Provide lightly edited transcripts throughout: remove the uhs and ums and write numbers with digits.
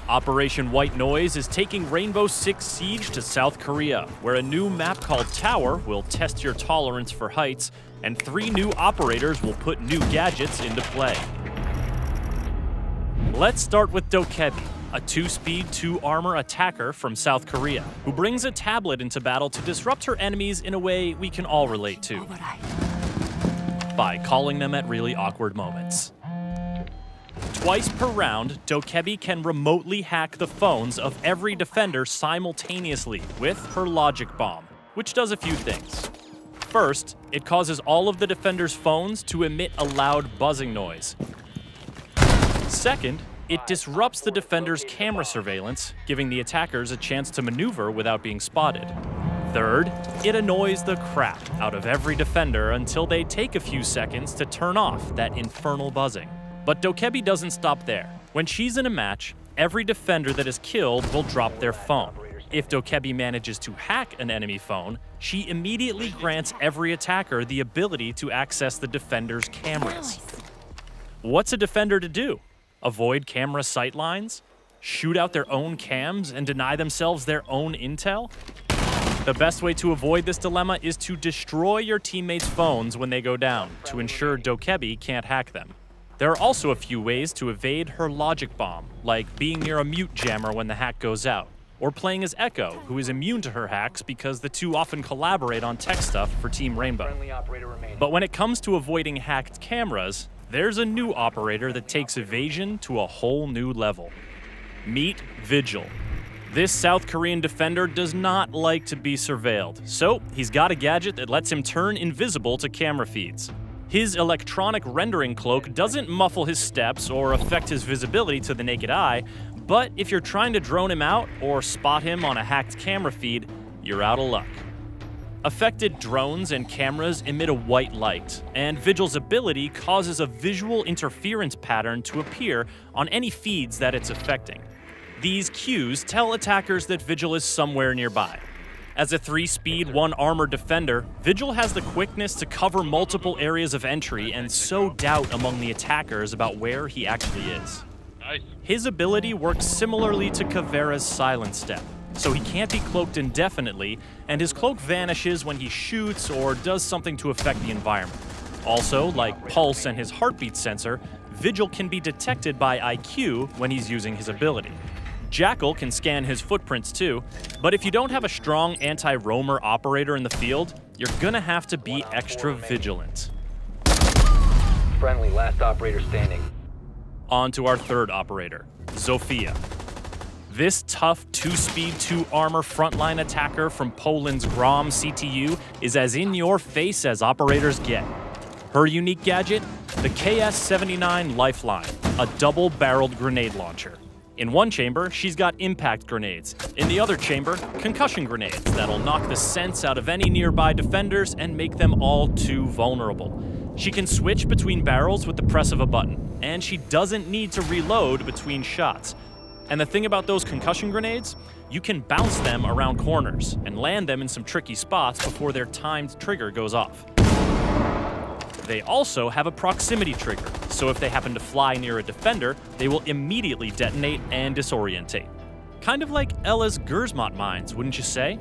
Operation White Noise is taking Rainbow Six Siege to South Korea, where a new map called Tower will test your tolerance for heights, and 3 new operators will put new gadgets into play. Let's start with Dokkaebi, a 2-speed, 2-armor attacker from South Korea, who brings a tablet into battle to disrupt her enemies in a way we can all relate to, by calling them at really awkward moments. Twice per round, Dokkaebi can remotely hack the phones of every defender simultaneously with her logic bomb, which does a few things. First, it causes all of the defenders' phones to emit a loud buzzing noise. Second, it disrupts the defender's camera surveillance, giving the attackers a chance to maneuver without being spotted. Third, it annoys the crap out of every defender until they take a few seconds to turn off that infernal buzzing. But Dokkaebi doesn't stop there. When she's in a match, every defender that is killed will drop their phone. If Dokkaebi manages to hack an enemy phone, she immediately grants every attacker the ability to access the defender's cameras. What's a defender to do? Avoid camera sightlines? Shoot out their own cams and deny themselves their own intel? The best way to avoid this dilemma is to destroy your teammates' phones when they go down, to ensure Dokkaebi can't hack them. There are also a few ways to evade her logic bomb, like being near a mute jammer when the hack goes out, or playing as Echo, who is immune to her hacks because the two often collaborate on tech stuff for Team Rainbow. But when it comes to avoiding hacked cameras, there's a new operator that takes evasion to a whole new level. Meet Vigil. This South Korean defender does not like to be surveilled, so he's got a gadget that lets him turn invisible to camera feeds. His electronic rendering cloak doesn't muffle his steps or affect his visibility to the naked eye, but if you're trying to drone him out or spot him on a hacked camera feed, you're out of luck. Affected drones and cameras emit a white light, and Vigil's ability causes a visual interference pattern to appear on any feeds that it's affecting. These cues tell attackers that Vigil is somewhere nearby. As a 3-speed, 1-armor defender, Vigil has the quickness to cover multiple areas of entry and sow doubt among the attackers about where he actually is. His ability works similarly to Caveira's silent step, so he can't be cloaked indefinitely, and his cloak vanishes when he shoots or does something to affect the environment. Also, like Pulse and his heartbeat sensor, Vigil can be detected by IQ when he's using his ability. Jackal can scan his footprints too, but if you don't have a strong anti-roamer operator in the field, you're gonna have to be extra vigilant. Friendly, last operator standing. On to our third operator, Zofia. This tough 2-speed, 2-armor frontline attacker from Poland's Grom CTU is as in-your-face as operators get. Her unique gadget? The KS-79 Lifeline, a double-barreled grenade launcher. In one chamber, she's got impact grenades. In the other chamber, concussion grenades that'll knock the sense out of any nearby defenders and make them all too vulnerable. She can switch between barrels with the press of a button, and she doesn't need to reload between shots. And the thing about those concussion grenades? You can bounce them around corners and land them in some tricky spots before their timed trigger goes off. They also have a proximity trigger, so if they happen to fly near a defender, they will immediately detonate and disorientate. Kind of like Ella's Gersmot mines, wouldn't you say?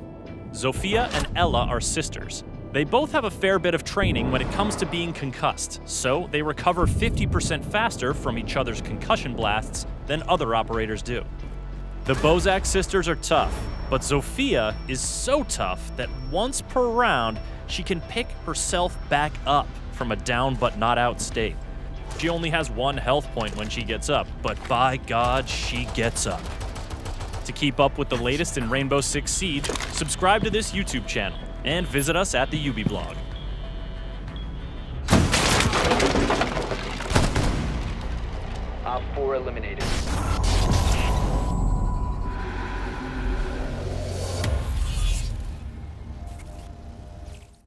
Zofia and Ella are sisters. They both have a fair bit of training when it comes to being concussed, so they recover 50% faster from each other's concussion blasts than other operators do. The Bozak sisters are tough, but Zofia is so tough that once per round, she can pick herself back up from a down but not out state. She only has 1 health point when she gets up, but by God, she gets up. To keep up with the latest in Rainbow Six Siege, subscribe to this YouTube channel and visit us at the UbiBlog. Op 4 eliminated.